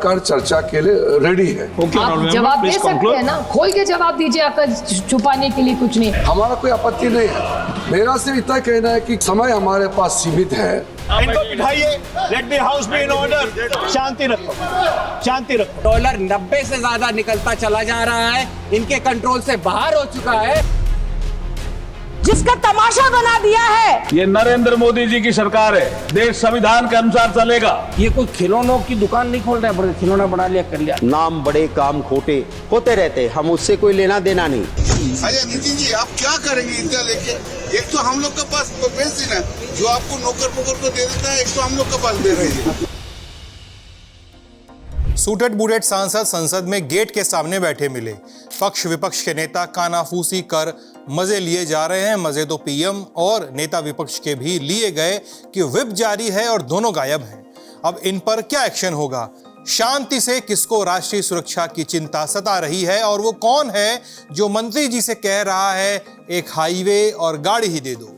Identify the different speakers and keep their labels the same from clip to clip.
Speaker 1: सरकार चर्चा के लिए रेडी है।
Speaker 2: आप जवाब दे सकते हैं ना, खोल के जवाब दीजिए, आपका छुपाने के लिए कुछ नहीं।
Speaker 1: हमारा कोई आपत्ति नहीं है, मेरा सिर्फ इतना कहना है कि समय हमारे पास सीमित है।
Speaker 3: इनको बिठाइए, let the house be in order. शांति रखो, शांति रखो।
Speaker 4: डॉलर 90 से ज्यादा निकलता चला जा रहा है, इनके कंट्रोल से बाहर हो चुका है,
Speaker 2: जिसका तमाशा बना दिया है।
Speaker 5: ये नरेंद्र मोदी जी की सरकार है, देश संविधान के अनुसार चलेगा।
Speaker 4: ये कोई खिलौनों की दुकान नहीं खोल रहा है, खिलौना बना लिया कर लिया।
Speaker 6: नाम बड़े काम खोटे होते रहते, हम उससे कोई लेना देना नहीं।
Speaker 7: अरे नितिन जी, आप क्या करेंगे इतना लेके? एक तो हम लोग के पास बेंजीन है जो आपको नौकर पोकर को दे देता है, एक तो हम लोग के पास बेंजीन है।
Speaker 8: सूटेड बूटेड सांसद संसद में गेट के सामने बैठे मिले। पक्ष विपक्ष के नेता कानाफूसी कर मजे लिए जा रहे हैं। मजे तो पीएम और नेता विपक्ष के भी लिए गए कि व्हिप जारी है और दोनों गायब हैं। अब इन पर क्या एक्शन होगा? शांति से किसको राष्ट्रीय सुरक्षा की चिंता सता रही है? और वो कौन है जो मंत्री जी से कह रहा है एक हाईवे और गाड़ी ही दे दो?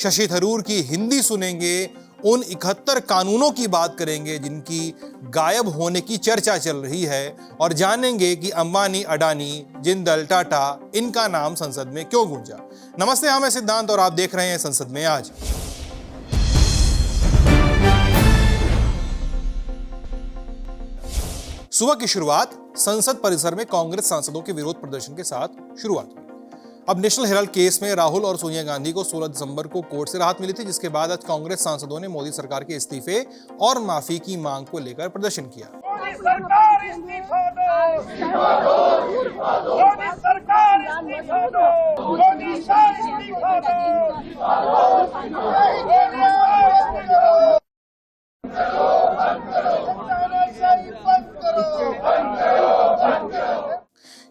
Speaker 8: शशि थरूर की हिंदी सुनेंगे, उन 71 कानूनों की बात करेंगे जिनकी गायब होने की चर्चा चल रही है, और जानेंगे कि अंबानी, अडानी, जिंदल, टाटा, इनका नाम संसद में क्यों गूंजा। नमस्ते, मैं सिद्धांत और आप देख रहे हैं संसद में आज। सुबह की शुरुआत संसद परिसर में कांग्रेस सांसदों के विरोध प्रदर्शन के साथ शुरुआत हुई। अब नेशनल हेराल्ड केस में राहुल और सोनिया गांधी को 16 दिसंबर को कोर्ट से राहत मिली थी, जिसके बाद आज कांग्रेस सांसदों ने मोदी सरकार के इस्तीफे और माफी की मांग को लेकर प्रदर्शन किया।
Speaker 3: मोदी सरकार इस्तीफा दो, इस्तीफा दो, इस्तीफा दो। मोदी सरकार इस्तीफा दो, मोदी सरकार इस्तीफा दो, इस्तीफा दो।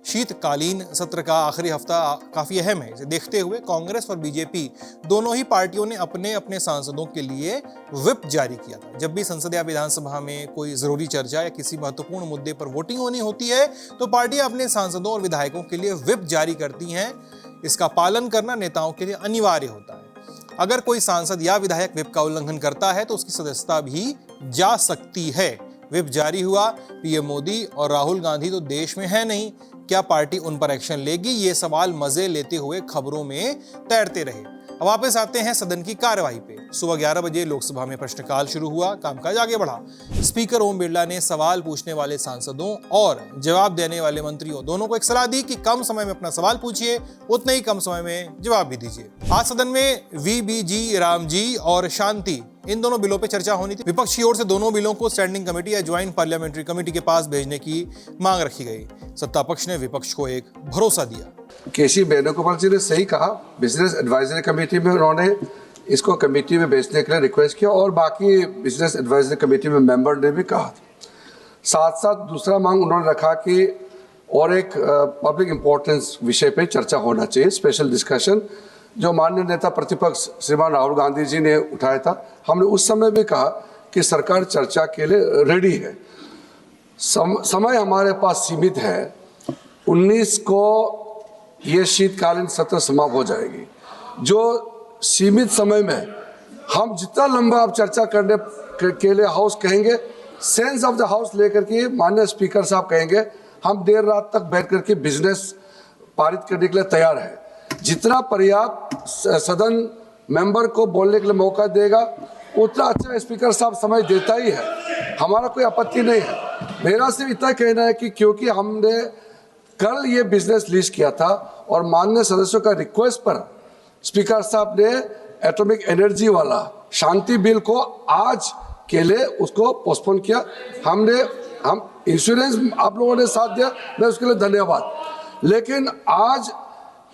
Speaker 8: शीतकालीन सत्र का आखिरी हफ्ता काफी अहम है। इसे देखते हुए कांग्रेस और बीजेपी दोनों ही पार्टियों ने अपने अपने सांसदों के लिए व्हिप जारी किया था। जब भी संसद या विधानसभा में कोई जरूरी चर्चा या किसी महत्वपूर्ण मुद्दे पर वोटिंग होनी होती है तो पार्टियां अपने सांसदों और विधायकों के लिए व्हिप जारी करती हैं। इसका पालन करना नेताओं के लिए अनिवार्य होता है। अगर कोई सांसद या विधायक व्हिप का उल्लंघन करता है तो उसकी सदस्यता भी जा सकती है। व्हिप जारी हुआ, पीएम मोदी और राहुल गांधी तो देश में है नहीं, क्या पार्टी उन पर एक्शन लेगी? ये सवाल मजे लेते हुए खबरों में तैरते रहे। अब वापस आते हैं सदन की कार्यवाही पे। सुबह 11 बजे लोकसभा में प्रश्नकाल शुरू हुआ, कामकाज आगे बढ़ा। स्पीकर ओम बिरला ने सवाल पूछने वाले सांसदों और जवाब देने वाले मंत्रियों दोनों को एक सलाह दी कि कम समय में अपना सवाल पूछिए, उतने ही कम समय में जवाब भी दीजिए। आज सदन में वीबीजी, रामजी और शांति, इन दोनों बिलों पे चर्चा होनी थी। विपक्ष की ओर से दोनों बिलों को स्टैंडिंग कमेटी या ज्वाइंट पार्लियामेंट्री कमेटी के पास भेजने की मांग रखी गई। सत्ता पक्ष ने विपक्ष को एक भरोसा दिया।
Speaker 1: केसी वेणुगोपाल जी ने सही कहा, बिजनेस एडवाइजरी कमेटी में उन्होंने इसको कमेटी में भेजने के लिए रिक्वेस्ट किया और बाकी बिजनेस एडवाइजरी कमेटी में मेंबर ने भी कहा। साथ साथ दूसरा मांग उन्होंने रखा कि और एक पब्लिक इंपॉर्टेंस विषय पे चर्चा होना चाहिए, स्पेशल डिस्कशन, जो माननीय नेता प्रतिपक्ष श्रीमान राहुल गांधी जी ने उठाया था। हमने उस समय भी कहा कि सरकार चर्चा के लिए रेडी है। समय हमारे पास सीमित है। 19 को ये शीतकालीन सत्र समाप्त हो जाएगी। जो सीमित समय में हम जितना लंबा आप चर्चा करने के लिए हाउस कहेंगे, सेंस ऑफ द हाउस लेकर के माननीय स्पीकर साहब कहेंगे, हम देर रात तक बैठ करके बिजनेस पारित करने के लिए तैयार है। जितना पर्याप्त सदन मेंबर को बोलने के लिए मौका देगा उतना अच्छा स्पीकर साहब समय देता ही है। हमारा कोई आपत्ति नहीं है। मेरा सिर्फ इतना कहना है कि क्योंकि हमने कल ये बिजनेस लीज किया था और माननीय सदस्यों का रिक्वेस्ट पर स्पीकर साहब ने एटॉमिक एनर्जी वाला शांति बिल को आज के लिए उसको पोस्टपोन किया। हम इंश्योरेंस आप लोगों ने साथ दिया, मैं उसके लिए धन्यवाद। लेकिन आज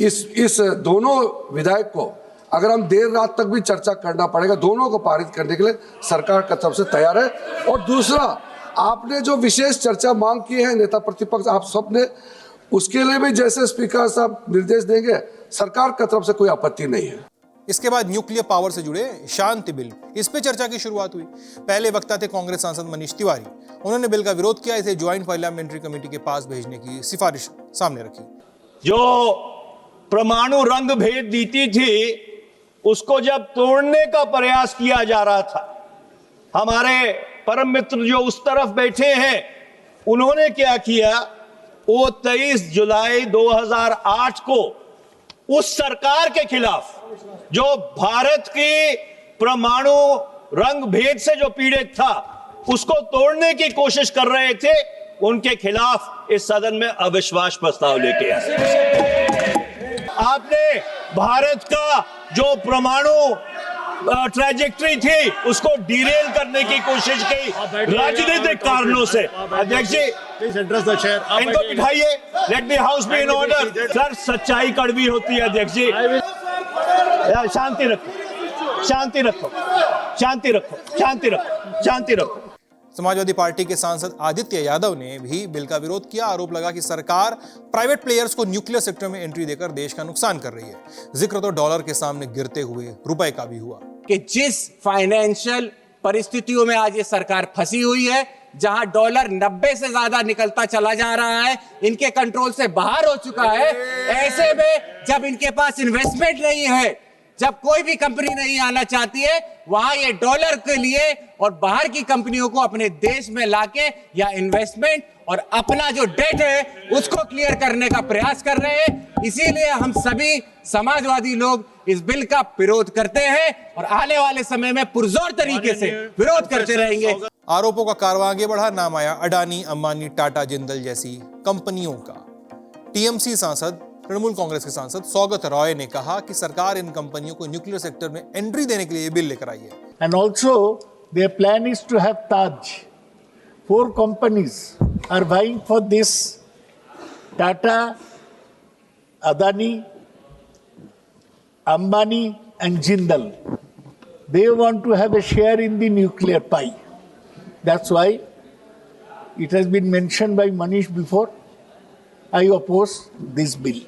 Speaker 1: इस दोनों विधायक को अगर हम देर रात तक भी चर्चा करना पड़ेगा, दोनों को पारित करने के लिए सरकार का तरफ से तैयार है। और दूसरा, आपने जो विशेष चर्चा मांग की है नेता प्रतिपक्ष आप सब ने, उसके लिए भी जैसे स्पीकर साहब निर्देश देंगे, सरकार की तरफ से कोई आपत्ति नहीं है।
Speaker 8: इसके बाद न्यूक्लियर पावर से जुड़े शांति बिल, इस पे चर्चा की शुरुआत हुई। पहले वक्ता थे कांग्रेस सांसद मनीष तिवारी। उन्होंने बिल का विरोध किया, इसे ज्वाइंट पार्लियामेंट्री कमेटी के पास भेजने की सिफारिश सामने रखी।
Speaker 3: जो परमाणु रंग भेद नीति थी उसको जब तोड़ने का प्रयास किया जा रहा था, हमारे परम मित्र जो उस तरफ बैठे हैं
Speaker 9: उन्होंने क्या किया, वो 23 जुलाई 2008 को उस सरकार के खिलाफ जो भारत की परमाणु रंग भेद से जो पीड़ित था उसको तोड़ने की कोशिश कर रहे थे, उनके खिलाफ इस सदन में अविश्वास प्रस्ताव लेके आए। आपने भारत का जो परमाणु ट्रैजेक्टरी थी उसको डिरेल करने की कोशिश की राजनीतिक कारणों से। अध्यक्ष जी, इनको बिठाइए, let the house be in order. Sir, सच्चाई कड़वी होती है अध्यक्ष जी। शांति रखो, शांति रखो, शांति रखो, शांति रखो, शांति रखो।
Speaker 8: समाजवादी पार्टी के सांसद आदित्य यादव ने भी बिल का विरोध किया। आरोप लगा कि सरकार प्राइवेट प्लेयर्स को न्यूक्लियर सेक्टर में एंट्री देकर देश का नुकसान कर रही है। जिक्र तो डॉलर के सामने गिरते हुए रुपए का भी हुआ
Speaker 4: कि जिस फाइनेंशियल परिस्थितियों में आज ये सरकार फंसी हुई है, जहां डॉलर 90 से ज्यादा निकलता चला जा रहा है, इनके कंट्रोल से बाहर हो चुका है। ऐसे में जब इनके पास इन्वेस्टमेंट नहीं है, जब कोई भी कंपनी नहीं आना चाहती है, वहां ये डॉलर के लिए और बाहर की कंपनियों को अपने देश में लाके या इन्वेस्टमेंट और अपना जो डेट है उसको क्लियर करने का प्रयास कर रहे हैं। इसीलिए हम सभी समाजवादी लोग इस बिल का विरोध करते हैं और आने वाले समय में पुरजोर तरीके से विरोध करते रहेंगे।
Speaker 8: आरोपों का कारवां आगे बढ़ा। नाम आया अडानी, अंबानी, टाटा, जिंदल जैसी कंपनियों का। टीएमसी सांसद, तृणमूल कांग्रेस के सांसद सौगत रॉय ने कहा कि सरकार इन कंपनियों को न्यूक्लियर सेक्टर में एंट्री देने के लिए बिल लेकर आई है।
Speaker 10: And also their plan is to have Taj. 4 companies are vying for this: Tata, Adani, Ambani and Jindal. They want to have a share in the nuclear pie. That's why it has been mentioned by Manish before. I oppose this bill.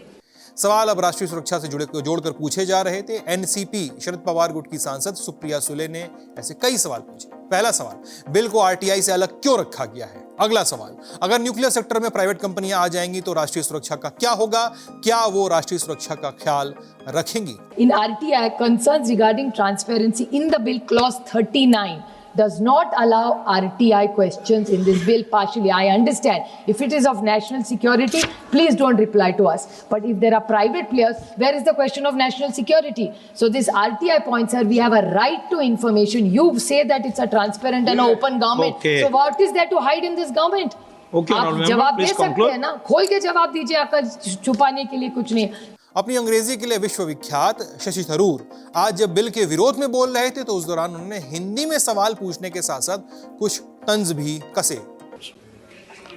Speaker 8: सवाल अब राष्ट्रीय सुरक्षा से जोड़कर पूछे जा रहे थे। एनसीपी शरद पवार गुट की सांसद सुप्रिया सुले ने ऐसे कई सवाल पूछे। पहला सवाल, बिल को आरटीआई से अलग क्यों रखा गया है? अगला सवाल, अगर न्यूक्लियर सेक्टर में प्राइवेट कंपनियां आ जाएंगी तो राष्ट्रीय सुरक्षा का क्या होगा? क्या वो राष्ट्रीय सुरक्षा का ख्याल रखेंगी?
Speaker 2: In RTI, concerns regarding transparency in the bill clause 39 does not allow RTI questions in this bill partially. I understand. If it is of national security, please don't reply to us. But if there are private players, where is the question of national security? So this RTI point, sir, we have a right to information. You say that it's a transparent and open government.
Speaker 6: Okay.
Speaker 2: So what is there to hide in this government?
Speaker 6: Okay,
Speaker 2: आप जवाब दे सकते हैं ना, खोल के जवाब दीजिए, आपका छुपाने के लिए कुछ नहीं।
Speaker 8: अपनी अंग्रेजी के लिए विश्वविख्यात शशि थरूर आज जब बिल के विरोध में बोल रहे थे तो उस दौरान उन्होंने हिंदी में सवाल पूछने के साथ साथ कुछ तंज भी कसे।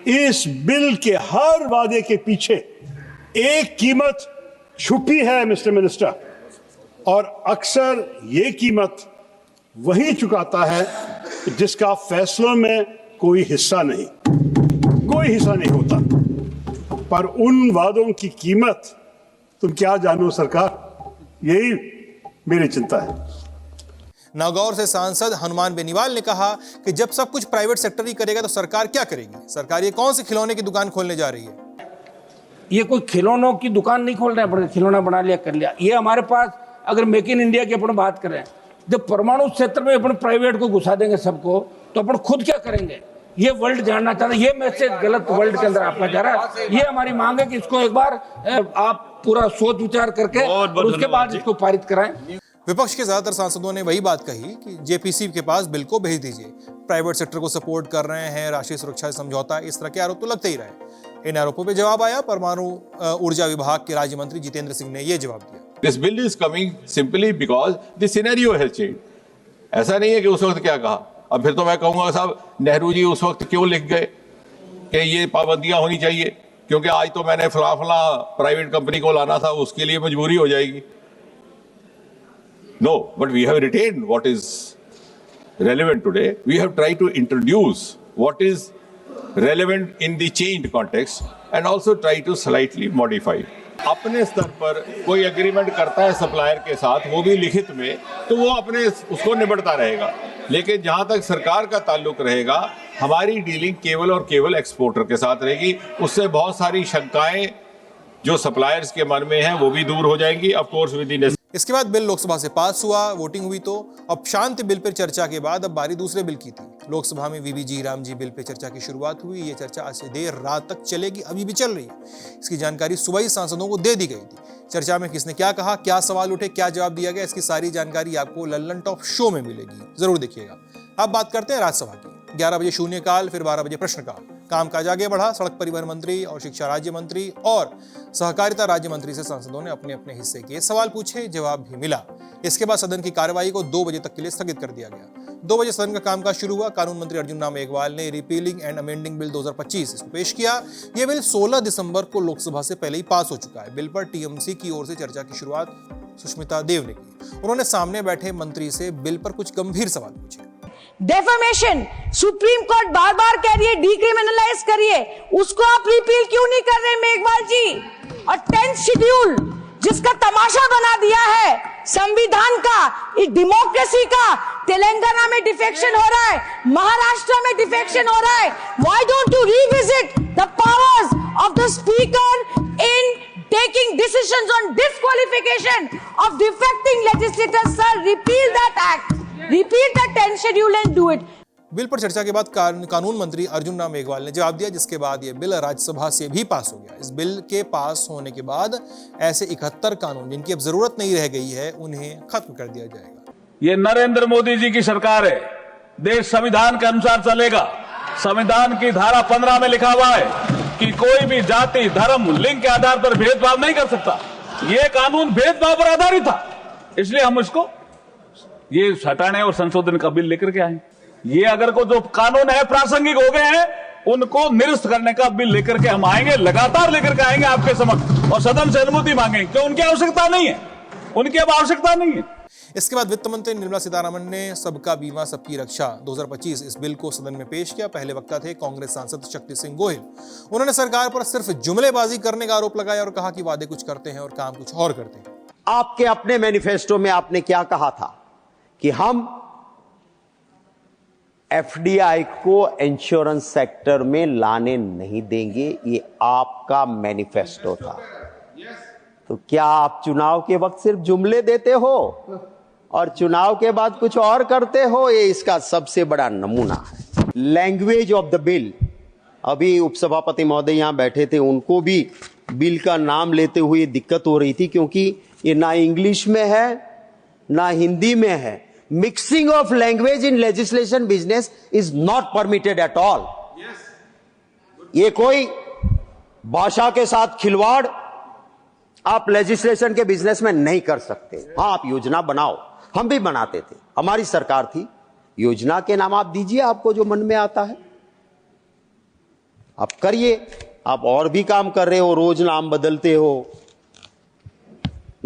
Speaker 9: इस बिल के हर वादे के पीछे एक कीमत छुपी है मिस्टर मिनिस्टर, और अक्सर ये कीमत वही चुकाता है जिसका फैसलों में कोई हिस्सा नहीं होता। पर उन वादों की कीमत तुम क्या जानो सरकार, यही मेरी चिंता है।
Speaker 8: नागौर से सांसद हनुमान बेनीवाल ने कहा कि जब सब कुछ प्राइवेट सेक्टर ही करेगा तो सरकार क्या करेगी? सरकार ये कौन सी खिलौने की दुकान खोलने जा रही है?
Speaker 11: ये कोई खिलौनों की दुकान नहीं खोल रहे हैं, खिलौना बना लिया कर लिया। ये हमारे पास अगर मेक इन इंडिया की अपन बात करें, जब परमाणु क्षेत्र में अपन प्राइवेट को घुसा देंगे सबको, तो अपन खुद क्या करेंगे? ये वर्ल्ड जानना चाहता है। ये मैसेज गलत वर्ल्ड के अंदर आपका जा रहा है। ये हमारी मांग है कि इसको एक बार आप पूरा सोच विचार करके और उसके बाद इसको पारित कराएं।
Speaker 8: विपक्ष के ज्यादातर सांसदों ने वही बात कही कि जेपीसी के पास बिल को भेज दीजिए, प्राइवेट सेक्टर को सपोर्ट कर रहे हैं, राष्ट्रीय सुरक्षा समझौता, इस तरह के आरोप तो लगते ही रहे। इन आरोपों पर जवाब आया। परमाणु ऊर्जा विभाग के राज्य मंत्री जितेंद्र सिंह ने यह जवाब दिया।
Speaker 12: This bill is coming simply because the scenario has changed. ऐसा नहीं है कि उस वक्त क्या कहा। अब फिर तो मैं कहूंगा साहब, नेहरू जी उस वक्त क्यों लिख गए कि ये पाबंदियां होनी चाहिए, क्योंकि आज तो मैंने फला प्राइवेट कंपनी को लाना था, उसके लिए मजबूरी हो जाएगी। No, but we have retained what is relevant today. We have tried to introduce what is relevant in the changed context and also try to slightly modify. अपने स्तर पर कोई एग्रीमेंट करता है सप्लायर के साथ, वो भी लिखित में, तो वो अपने उसको निबटता रहेगा। लेकिन जहां तक सरकार का ताल्लुक रहेगा, हमारी डीलिंग केवल और केवल एक्सपोर्टर के साथ रहेगी। उससे बहुत सारी शंकाएं जो सप्लायर्स के मन में हैं वो भी दूर हो जाएंगी। ऑफ कोर्स विद इन
Speaker 8: इसके बाद बिल लोकसभा से पास हुआ, वोटिंग हुई तो अब शांति बिल पर चर्चा के बाद अब बारी दूसरे बिल की थी। लोकसभा में वीबीजी रामजी बिल पर चर्चा की शुरुआत हुई। ये चर्चा आज से देर रात तक चलेगी, अभी भी चल रही है। इसकी जानकारी सुबह ही सांसदों को दे दी गई थी। चर्चा में किसने क्या कहा, क्या सवाल उठे, क्या जवाब दिया गया, इसकी सारी जानकारी आपको लल्लन टॉप शो में मिलेगी, जरूर देखिएगा। अब बात करते हैं राज्यसभा की। 11 बजे शून्यकाल, फिर 12 बजे प्रश्नकाल। कामकाज आगे बढ़ा। सड़क परिवहन मंत्री और शिक्षा राज्य मंत्री और सहकारिता राज्य मंत्री से सांसदों ने अपने अपने हिस्से के सवाल पूछे, जवाब भी मिला। इसके बाद सदन की कार्यवाही को 2 बजे तक के लिए स्थगित कर दिया गया। 2 बजे सदन का कामकाज शुरू हुआ। कानून मंत्री अर्जुन राम मेघवाल ने रिपीलिंग एंड अमेंडिंग बिल 2025 इसको पेश किया। यह बिल 16 दिसंबर को लोकसभा से पहले ही पास हो चुका है। बिल पर टीएमसी की ओर से चर्चा की शुरुआत सुष्मिता देव ने की। उन्होंने सामने बैठे मंत्री से बिल पर कुछ गंभीर सवाल पूछे।
Speaker 13: डेफेमेशन, सुप्रीम कोर्ट बार बार कह रही है डिक्रिमिनलाइज करिए, उसको आप रिपील क्यों नहीं कर रहे मेघवाल जी? और 10th शेड्यूल जिसका तमाशा बना दिया है संविधान का, डेमोक्रेसी का, तेलंगाना में डिफेक्शन हो रहा है, महाराष्ट्र में डिफेक्शन हो रहा है। Why don't you revisit the powers of the speaker in taking decisions on disqualification of defecting legislators? Sir, repeal that act, repeal the 10th schedule and do it.
Speaker 8: Bill पर चर्चा के बाद कानून मंत्री अर्जुन राम मेघवाल ने जवाब दिया, जिसके बाद यह बिल राज्यसभा से भी पास हो गया। इस बिल के पास होने के बाद ऐसे 71 कानून जिनकी अब जरूरत नहीं रह गई है, उन्हें खत्म कर दिया जाएगा।
Speaker 5: ये नरेंद्र मोदी जी की सरकार है। देश संविधान के अनुसार चलेगा। संविधान की धारा 15 में लिखा हुआ है कि कोई भी जाति, धर्म, लिंग के आधार पर भेदभाव नहीं कर सकता। ये कानून भेदभाव पर आधारित था, इसलिए हम इसको ये हटाने और संशोधन का बिल लेकर के आए। ये अगर को जो कानून है प्रासंगिक हो गए हैं, उनको निरस्त करने का बिल लेकर के हम आएंगे, लगातार लेकर के आएंगे आपके समक्ष और सदन से अनुमति मांगेंगे, क्यों? उनकी आवश्यकता नहीं है, उनकी अब आवश्यकता नहीं है।
Speaker 8: इसके बाद वित्त मंत्री निर्मला सीतारमण ने सबका बीमा सबकी रक्षा 2025 इस बिल को सदन में पेश किया। पहले वक्ता थे कांग्रेस सांसद शक्ति सिंह गोहिल। उन्होंने सरकार पर सिर्फ जुमलेबाजी करने का आरोप लगाया और कहा कि वादे कुछ करते हैं और काम कुछ और करते हैं।
Speaker 6: आपके अपने मैनिफेस्टो में आपने क्या कहा था कि हम एफडीआई को इंश्योरेंस सेक्टर में लाने नहीं देंगे, ये आपका मैनिफेस्टो था। तो क्या आप चुनाव के वक्त सिर्फ जुमले देते हो और चुनाव के बाद कुछ और करते हो? ये इसका सबसे बड़ा नमूना है। लैंग्वेज ऑफ द बिल, अभी उपसभापति महोदय यहां बैठे थे, उनको भी बिल का नाम लेते हुए दिक्कत हो रही थी, क्योंकि ये ना इंग्लिश में है ना हिंदी में है। Mixing of language in legislation business is not permitted at all. ये कोई भाषा के साथ खिलवाड़ आप लेजिस्लेशन के बिजनेस में नहीं कर सकते। हाँ, आप योजना बनाओ, हम भी बनाते थे, हमारी सरकार थी। योजना के नाम आप दीजिए, आपको जो मन में आता है आप करिए। आप और भी काम कर रहे हो, रोज नाम बदलते हो,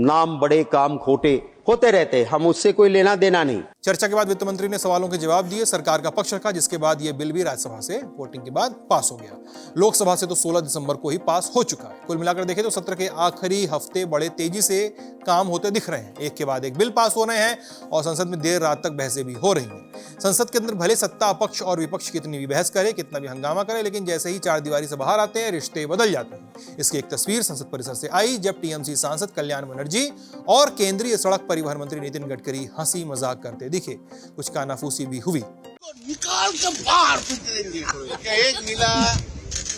Speaker 6: नाम बड़े काम खोटे होते रहते, हम उससे कोई लेना देना नहीं।
Speaker 8: चर्चा के बाद वित्त मंत्री ने सवालों के जवाब दिए, सरकार का पक्ष रखा, जिसके बाद यह बिल भी राज्यसभा से वोटिंग के बाद पास हो गया। लोकसभा से तो 16 दिसंबर को ही पास हो चुका है। कुल मिलाकर देखें तो सत्र के आखिरी हफ्ते बड़े तेजी से काम होते दिख रहे हैं। एक के बाद एक बिल पास हो रहे हैं और संसद में देर रात तक बहसें भी हो रही हैं। संसद के अंदर भले सत्ता पक्ष और विपक्ष कितनी भी बहस करे, कितना भी हंगामा करे, लेकिन जैसे ही चार दीवारी से बाहर आते हैं, रिश्ते बदल जाते हैं। इसकी एक तस्वीर संसद परिसर से आई, जब टीएमसी सांसद कल्याण बनर्जी और केंद्रीय सड़क परिवहन मंत्री नितिन गडकरी हंसी मजाक करते दिखे। कुछ कानाफूसी भी हुई।
Speaker 7: निकाल के बाहर फेंकेंगे। क्या एक मिला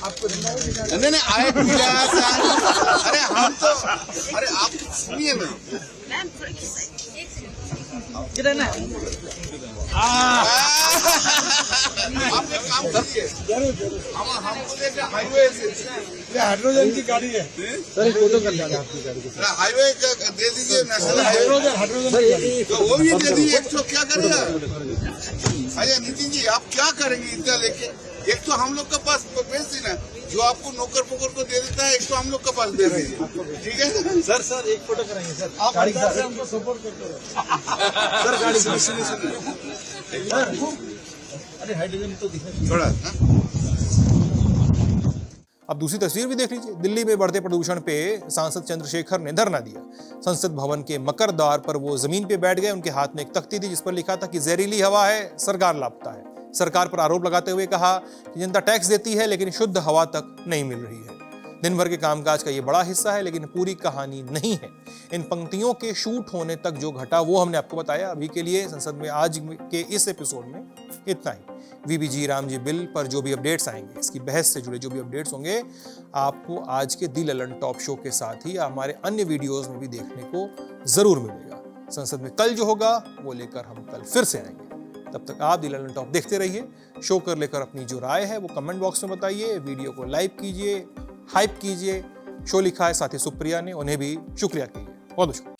Speaker 7: आपको? नहीं आए मिला। अरे हम तो, अरे आप सुनिए ना, आप एक काम करिए, हम हाईवे से हाइड्रोजन की गाड़ी है सर, फोटो कर लेंगे आपकी गाड़ी को। हाईवे दे दीजिए, नेशनल हाईवे तो वो भी दे दीजिए। एक तो क्या करेगा? अरे नितिन जी, आप क्या करेंगे इतना लेके? एक तो हम लोग के पास भेज देना, जो आपको नौकर पोकर को दे देता है, एक तो हम लोग के पास दे दीजिए, ठीक है सर? सर एक फोटो कराएंगे सर, आप गाड़ी से हमको सपोर्ट करते हो सर। गाड़ी अरे हाइड्रोजन तो दिखा थोड़ा।
Speaker 8: अब दूसरी तस्वीर भी देख लीजिए। दिल्ली में बढ़ते प्रदूषण पे सांसद चंद्रशेखर ने धरना दिया। संसद भवन के मकर द्वार पर वो जमीन पे बैठ गए। उनके हाथ में एक तख्ती थी जिस पर लिखा था कि जहरीली हवा है, सरकार लापता है। सरकार पर आरोप लगाते हुए कहा कि जनता टैक्स देती है लेकिन शुद्ध हवा तक नहीं मिल रही है। दिन भर के कामकाज का ये बड़ा हिस्सा है, लेकिन पूरी कहानी नहीं है। इन पंक्तियों के शूट होने तक जो घटा वो हमने आपको बताया। अभी के लिए संसद में आज के इस एपिसोड में इतना ही। वीबीजी रामजी बिल पर जो भी अपडेट्स आएंगे, इसकी बहस से जुड़े जो भी अपडेट्स होंगे, आपको आज के दी ललन टॉप शो के साथ ही हमारे अन्य वीडियोस में भी देखने को जरूर मिलेगा। संसद में कल जो होगा वो लेकर हम कल फिर से आएंगे। तब तक आप दी ललन टॉप देखते रहिए। शो कर लेकर अपनी जो राय है वो कमेंट बॉक्स में बताइए, वीडियो को लाइक कीजिए, हाइप कीजिए। शो लिखा है साथी सुप्रिया ने, उन्हें भी शुक्रिया कीजिए। बहुत शुक्रिया।